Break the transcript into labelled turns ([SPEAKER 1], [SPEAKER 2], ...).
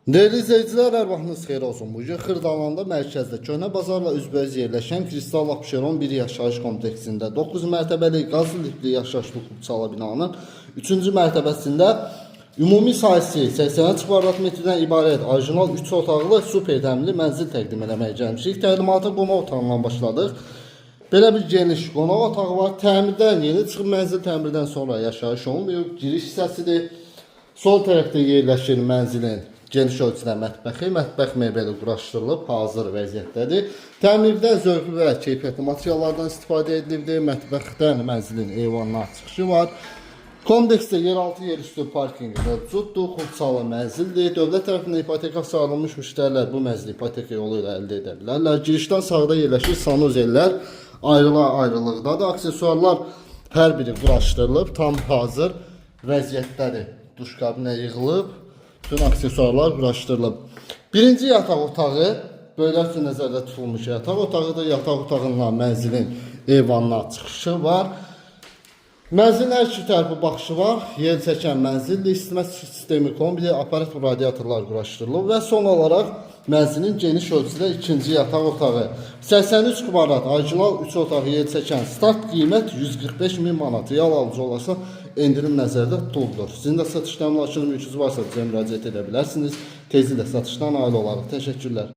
[SPEAKER 1] Değerli izleyiciler, hər vaxtınız xeyir olsun. Bugün Xırdalanda mərkəzdə Köhnə Bazarla üzbəüz yerləşən Kristal Abşeron bir yaşayış kompleksində 9 mərtəbəli qaz lifli yaşayış hüquqçalı binanın 3-cü mərtəbəsində ümumi sayısı 83 kvadrat metrdən ibarət orijinal 3 otaqlı super təmli mənzil təqdim etməyə gəlmişik. Təqdimatı qonaq otağından başladıq. Belə bir geniş qonaq otağı var. Təmirdən yeni çıxıb mənzil təmirdən sonra yaşayış olmuyor. Giriş hissəsidir. Sol tərəfdə yerləşir mənzilin geniş ölçüdə mətbəxi. Mətbəx mebeli quraşdırılıb, hazır vəziyyətdədir. Təmirdən zövqlü və keyfiyyətli materiallardan istifadə edilibdir. Mətbəxdən mənzilin eyvanına çıxışı var. Kompleksdə yeraltı yerüstü parkingi mövcuddur. Xudsalı mənzildir. Dövlət tərəfindən ipotekası alınmış müştərilər bu mənzili ipoteka yolu ilə əldə edə bilərlər. Girişdən sağda yerləşir sanuzellər. Ayrılıqdadır. Aksesuarlar hər biri quraşdırılıb, tam hazır vəziyyətdədir. Duş kabinə yığılıb, bütün aksesuarlar quraşdırılıb. Birinci yataq otağı, böylər üçün nəzərdə tutulmuş yataq otağıdır. Yataq otağından mənzilin eyvanına çıxışı var. Mənzilin hər iki tərəfi baxışı var. Yel çəkən mənzildir. İsitmə sistemi kombi, aparat və radiatorlar quraşdırılıb və son olaraq mənzilin geniş ölçüdə ikinci yataq otağı. 83 kvadrat orijinal 3 otağı yel çəkən start qiymət 145.000 manat. Real alıcı olarsa endirim nəzərdə tutulur. Sizin də satış təminatçının mülkünüz varsa bizə müraciət edə bilərsiniz. Tezliklə satışdan ailə olaraq. Təşəkkürlər.